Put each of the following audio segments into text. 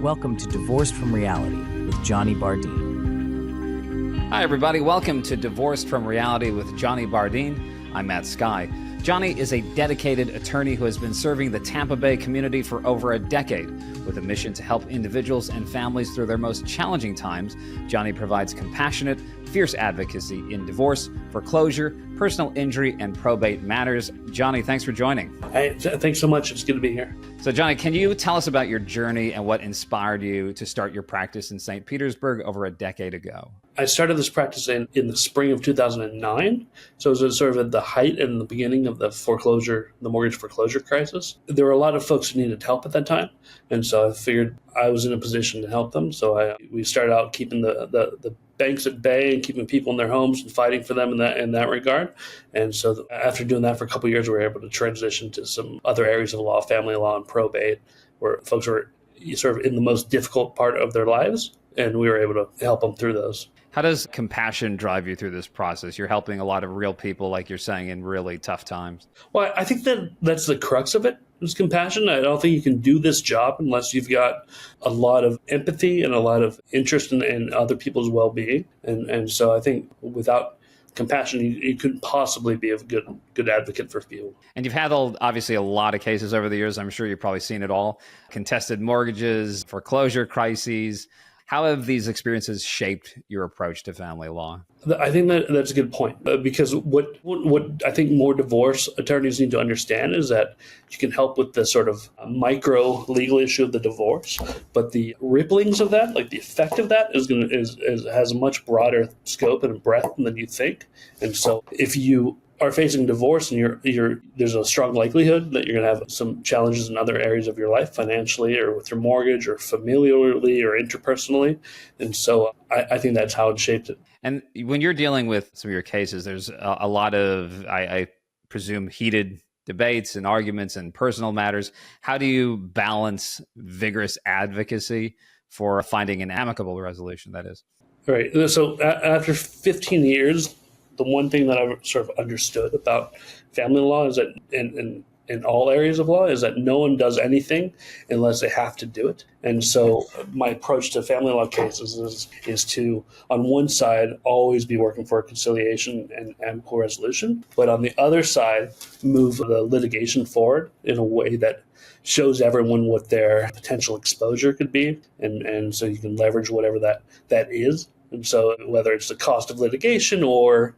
Welcome to Divorced from Reality with Johnny Bardeen. Hi, everybody. Welcome to Divorced from Reality with Johnny Bardeen. I'm Matt Skye. Johnny is a dedicated attorney who has been serving the Tampa Bay community for over a decade. With a mission to help individuals and families through their most challenging times, Johnny provides compassionate, fierce advocacy in divorce, foreclosure, personal injury, and probate matters. Johnny, thanks for joining. Hey, thanks so much. It's good to be here. So, Johnny, can you tell us about your journey and what inspired you to start your practice in St. Petersburg over a decade ago? I started this practice in the spring of 2009. So it was sort of at the height and the beginning of the mortgage foreclosure crisis. There were a lot of folks who needed help at that time. And so I figured I was in a position to help them. So we started out keeping the banks at bay and keeping people in their homes and fighting for them in that regard. And so after doing that for a couple of years, we were able to transition to some other areas of law, family law and probate, where folks were sort of in the most difficult part of their lives. And we were able to help them through those. How does compassion drive you through this process? You're helping a lot of real people, like you're saying, in really tough times. Well, I think that's the crux of it, is compassion. I don't think you can do this job unless you've got a lot of empathy and a lot of interest in other people's well-being. And so I think without compassion, you couldn't possibly be a good advocate for people. And you've had obviously a lot of cases over the years. I'm sure you've probably seen it all. Contested mortgages, foreclosure crises. How have these experiences shaped your approach to family law? I think that's a good point, because what I think more divorce attorneys need to understand is that you can help with the sort of micro legal issue of the divorce, but the ripplings of that, like the effect of that, has a much broader scope and breadth than you think. And so if you are facing divorce and there's a strong likelihood that you're going to have some challenges in other areas of your life, financially or with your mortgage or familially or interpersonally. And so I think that's how it shaped it. And when you're dealing with some of your cases, there's a lot of, I presume, heated debates and arguments and personal matters. How do you balance vigorous advocacy for finding an amicable resolution, that is? All right. So after 15 years, the one thing that I've sort of understood about family law is that in all areas of law is that no one does anything unless they have to do it. And so my approach to family law cases is to, on one side, always be working for a conciliation and amicable resolution, but on the other side, move the litigation forward in a way that shows everyone what their potential exposure could be. And so you can leverage whatever that is. And so whether it's the cost of litigation or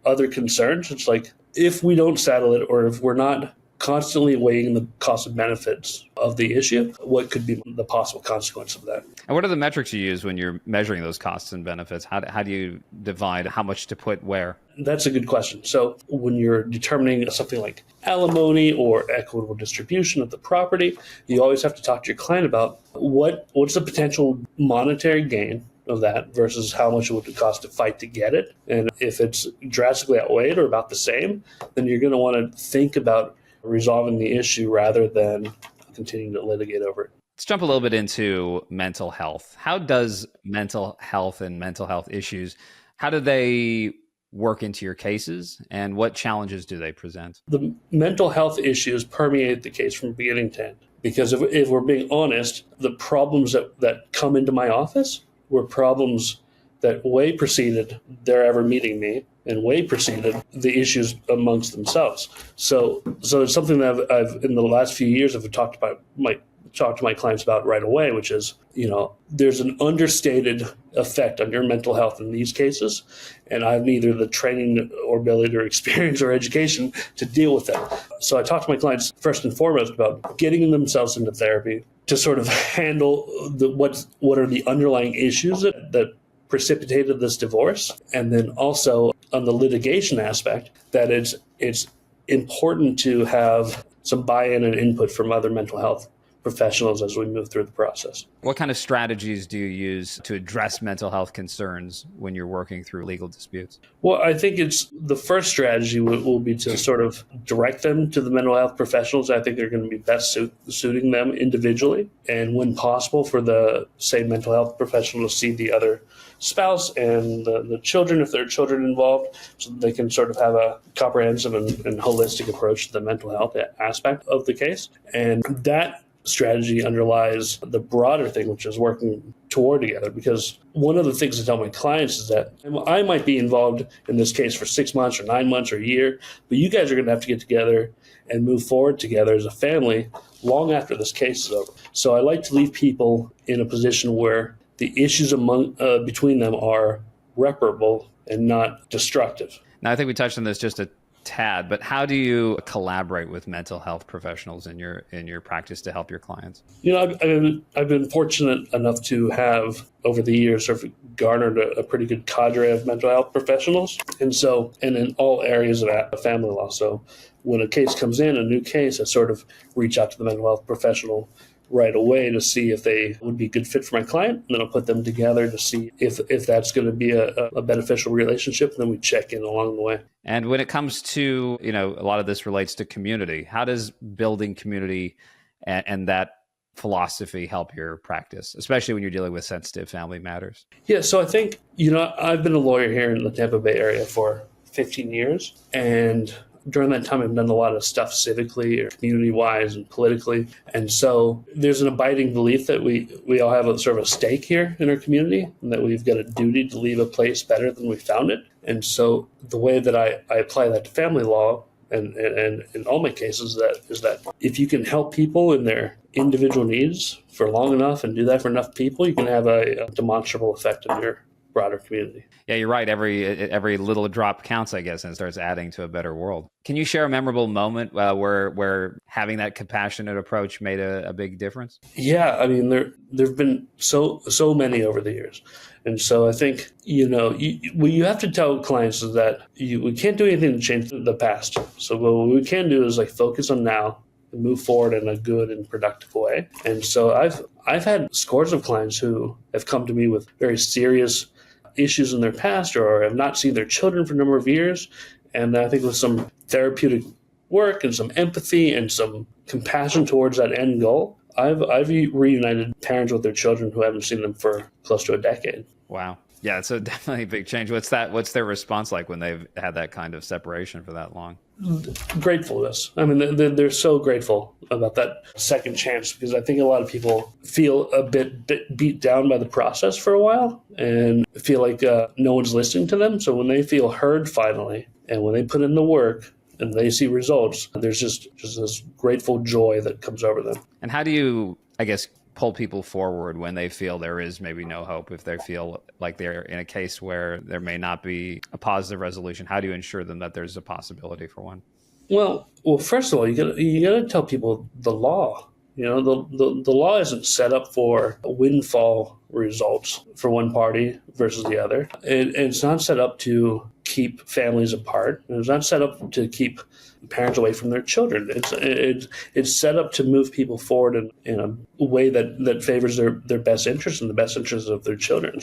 other concerns, it's like if we don't settle it or if we're not constantly weighing the cost and benefits of the issue, what could be the possible consequence of that? And what are the metrics you use when you're measuring those costs and benefits? How do you divide how much to put where? That's a good question. So when you're determining something like alimony or equitable distribution of the property, you always have to talk to your client about what's the potential monetary gain of that versus how much it would cost to fight to get it. And if it's drastically outweighed or about the same, then you're going to want to think about resolving the issue rather than continuing to litigate over it. Let's jump a little bit into mental health. How does mental health and mental health issues, how do they work into your cases, and what challenges do they present? The mental health issues permeate the case from beginning to end. Because if we're being honest, the problems that come into my office were problems that way preceded their ever meeting me and way preceded the issues amongst themselves. So it's something that I've in the last few years I've talked to my clients about right away, which is, there's an understated effect on your mental health in these cases, and I have neither the training or ability or experience or education to deal with that. So I talk to my clients first and foremost about getting themselves into therapy to sort of handle what are the underlying issues that precipitated this divorce, and then also on the litigation aspect that it's important to have some buy-in and input from other mental health professionals as we move through the process. What kind of strategies do you use to address mental health concerns when you're working through legal disputes? Well, I think it's the first strategy will be to sort of direct them to the mental health professionals. I think they're going to be best suiting them individually, and when possible for the same mental health professional to see the other spouse and the children, if there are children involved, so that they can sort of have a comprehensive and holistic approach to the mental health aspect of the case. And that strategy underlies the broader thing, which is working toward together. Because one of the things I tell my clients is that I might be involved in this case for 6 months or 9 months or a year, but you guys are going to have to get together and move forward together as a family long after this case is over. So I like to leave people in a position where the issues between them are reparable and not destructive. Now, I think we touched on this just a tad, but how do you collaborate with mental health professionals in your practice to help your clients? I've been fortunate enough to have over the years sort of garnered a pretty good cadre of mental health professionals, and in all areas of family law. So when a case comes in, a new case, I sort of reach out to the mental health professional right away to see if they would be a good fit for my client. And then I'll put them together to see if that's going to be a beneficial relationship. And then we check in along the way. And when it comes to, a lot of this relates to community. How does building community and that philosophy help your practice, especially when you're dealing with sensitive family matters? Yeah, so I think, I've been a lawyer here in the Tampa Bay area for 15 years. And during that time, I've done a lot of stuff civically or community-wise and politically. And so there's an abiding belief that we all have a sort of a stake here in our community and that we've got a duty to leave a place better than we found it. And so the way that I apply that to family law and in all my cases is that if you can help people in their individual needs for long enough and do that for enough people, you can have a demonstrable effect in your broader community. Yeah, you're right. Every little drop counts, I guess, and starts adding to a better world. Can you share a memorable moment where having that compassionate approach made a big difference? Yeah, I mean, there've been so many over the years. And so I think, what you have to tell clients is that we can't do anything to change the past. So what we can do is focus on now and move forward in a good and productive way. And so I've had scores of clients who have come to me with very serious issues in their past or have not seen their children for a number of years. And I think with some therapeutic work and some empathy and some compassion towards that end goal, I've reunited parents with their children who haven't seen them for close to a decade. Wow. Yeah, it's definitely a big change. What's their response like when they've had that kind of separation for that long? Gratefulness. I mean, they're so grateful about that second chance because I think a lot of people feel a bit beat down by the process for a while and feel like no one's listening to them. So when they feel heard finally and when they put in the work and they see results, there's just this grateful joy that comes over them. And how do you, I guess, pull people forward when they feel there is maybe no hope, if they feel like they're in a case where there may not be a positive resolution? How do you ensure them that there's a possibility for one? Well, first of all, you gotta tell people the law. The law isn't set up for windfall results for one party versus the other. It's not set up to keep families apart. It's not set up to keep parents away from their children. It's set up to move people forward in a way that favors their best interests and the best interests of their children.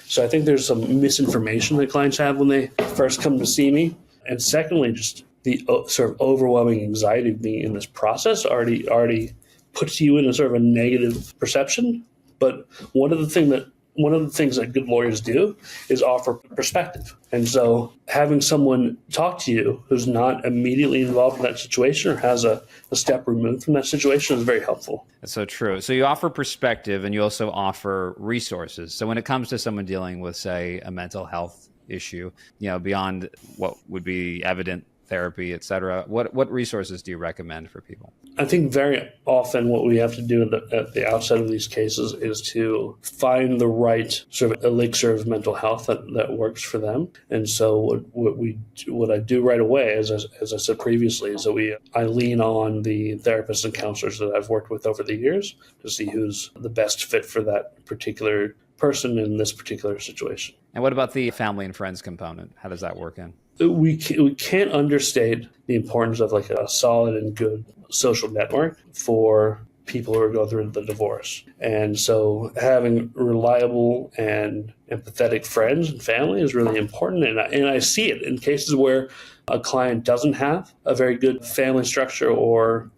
So I think there's some misinformation that clients have when they first come to see me. And secondly, just the sort of overwhelming anxiety of being in this process already puts you in a sort of a negative perception. But one of the things that good lawyers do is offer perspective. And so having someone talk to you who's not immediately involved in that situation or has a step removed from that situation is very helpful. That's so true. So you offer perspective and you also offer resources. So when it comes to someone dealing with, say, a mental health issue, beyond what would be evident therapy, et cetera, what resources do you recommend for people? I think very often what we have to do at the outset of these cases is to find the right sort of elixir of mental health that works for them. And so what I do right away, as I said previously, is that I lean on the therapists and counselors that I've worked with over the years to see who's the best fit for that particular person in this particular situation. And what about the family and friends component? How does that work in? We can't understate the importance of a solid and good social network for people who are going through the divorce. And so having reliable and empathetic friends and family is really important. And I see it in cases where a client doesn't have a very good family structure or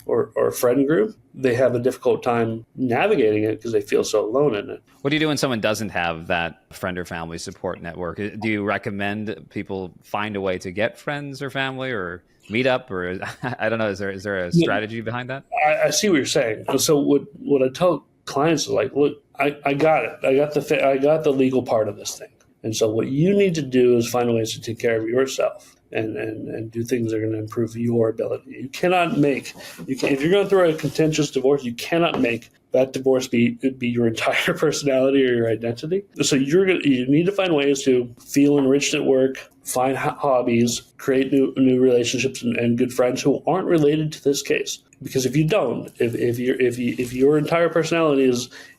friend group. They have a difficult time navigating it because they feel so alone in it. What do you do when someone doesn't have that friend or family support network? Do you recommend people find a way to get friends or family or meet up, or I don't know, is there a strategy behind that? I see what you're saying. So what I tell clients is like, look, I got it. I got the legal part of this thing. And so what you need to do is find ways to take care of yourself and do things that are going to improve your ability. If you're going through a contentious divorce, you cannot make that divorce be your entire personality or your identity. So you need to find ways to feel enriched at work, find hobbies, create new relationships and good friends who aren't related to this case. Because if you don't, if your entire personality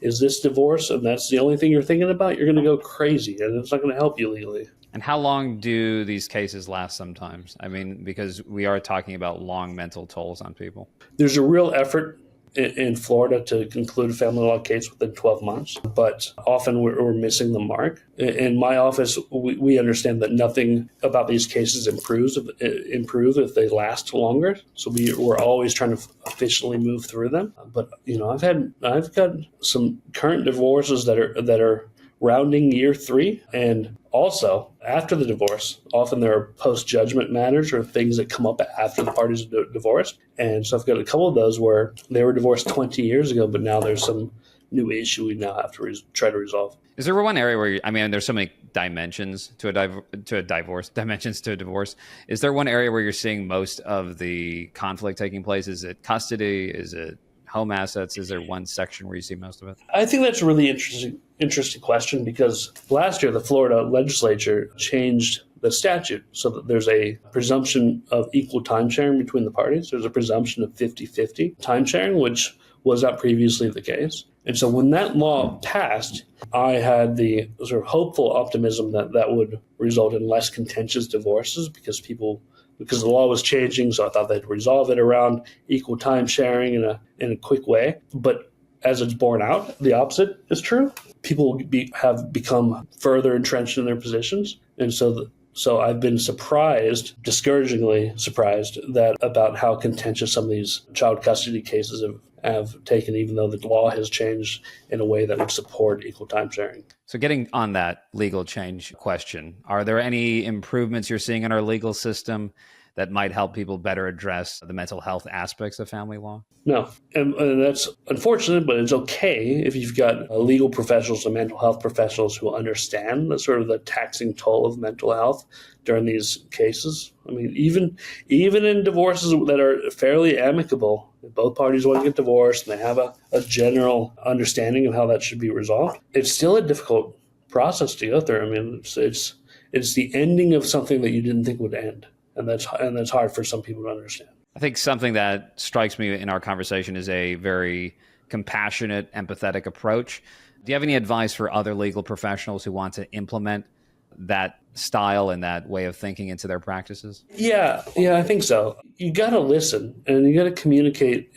is this divorce and that's the only thing you're thinking about, you're going to go crazy and it's not going to help you legally. And how long do these cases last sometimes? I mean, because we are talking about long mental tolls on people. There's a real effort in Florida to conclude a family law case within 12 months, but often we're missing the mark. In my office, we understand that nothing about these cases improve if they last longer. So we're always trying to efficiently move through them. But I've got some current divorces that are rounding year 3, and also after the divorce, often there are post-judgment matters or things that come up after the parties are divorced. And so I've got a couple of those where they were divorced 20 years ago, but now there's some new issue we now have to try to resolve. Is there one area where there's so many dimensions to a divorce? Is there one area where you're seeing most of the conflict taking place? Is it custody? Is it home assets? Is there one section where you see most of it? I think that's a really interesting question, because last year the Florida legislature changed the statute so that there's a presumption of equal time sharing between the parties. There's a presumption of 50-50 time sharing, which was not previously the case. And so when that law passed, I had the sort of hopeful optimism that would result in less contentious divorces because the law was changing, so I thought they'd resolve it around equal time sharing in a quick way. But as it's borne out, the opposite is true. People have become further entrenched in their positions, and so I've been discouragingly surprised about how contentious some of these child custody cases have taken, even though the law has changed in a way that would support equal time sharing. So getting on that legal change question, are there any improvements you're seeing in our legal system that might help people better address the mental health aspects of family law? No, and that's unfortunate, but it's okay if you've got legal professionals and mental health professionals who understand the taxing toll of mental health during these cases. I mean, even in divorces that are fairly amicable, if both parties want to get divorced and they have a general understanding of how that should be resolved, it's still a difficult process to go through. I mean, it's the ending of something that you didn't think would end. And that's hard for some people to understand. I think something that strikes me in our conversation is a very compassionate, empathetic approach. Do you have any advice for other legal professionals who want to implement that style and that way of thinking into their practices? Yeah, I think so. You got to listen and you got to communicate.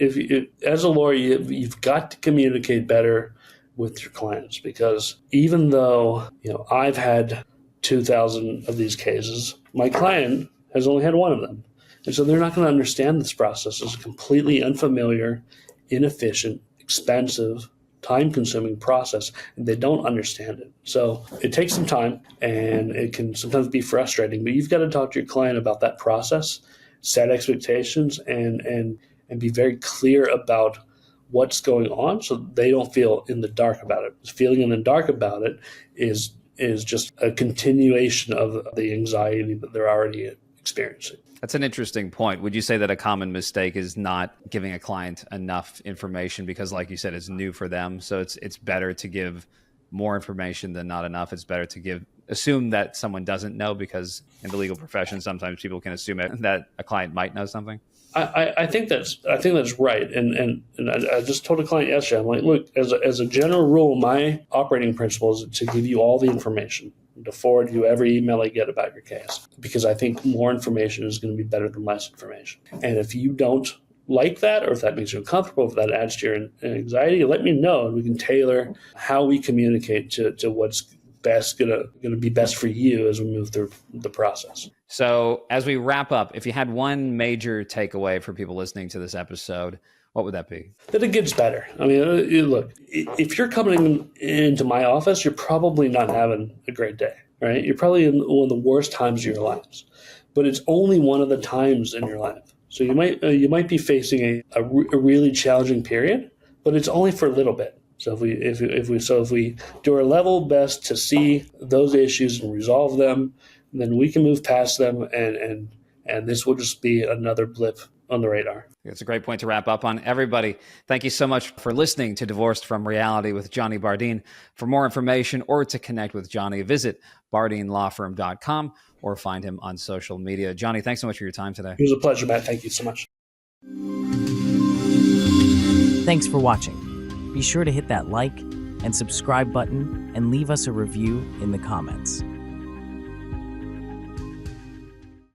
As a lawyer, you've got to communicate better with your clients, because even though I've had 2,000 of these cases, my client has only had one of them. And so they're not going to understand this process. It's a completely unfamiliar, inefficient, expensive, time-consuming process, and they don't understand it. So it takes some time, and it can sometimes be frustrating, but you've got to talk to your client about that process, set expectations, and be very clear about what's going on so they don't feel in the dark about it. Feeling in the dark about it is just a continuation of the anxiety that they're already experiencing. That's an interesting point. Would you say that a common mistake is not giving a client enough information because, like you said, it's new for them? So it's better to give more information than not enough. It's better to assume that someone doesn't know, because in the legal profession, sometimes people can assume that a client might know something. I think that's right. And I just told a client yesterday, I'm like, look, as a general rule, my operating principle is to give you all the information, to forward you every email I get about your case, because I think more information is going to be better than less information. And if you don't like that, or if that makes you uncomfortable, if that adds to your anxiety, let me know, and we can tailor how we communicate to what's best gonna be best for you as we move through the process. So as we wrap up, if you had one major takeaway for people listening to this episode, what would that be? That it gets better. I mean, look, if you're coming into my office, you're probably not having a great day, right? You're probably in one of the worst times of your lives, but it's only one of the times in your life. So you might be facing a really challenging period, but it's only for a little bit. So if we do our level best to see those issues and resolve them, then we can move past them, and this will just be another blip on the radar. It's a great point to wrap up on. Everybody, thank you so much for listening to Divorced from Reality with Johnny Bardeen. For more information or to connect with Johnny, visit BardineLawFirm.com or find him on social media. Johnny, thanks so much for your time today. It was a pleasure, Matt. Thank you so much. Thanks for watching. Be sure to hit that like and subscribe button and leave us a review in the comments.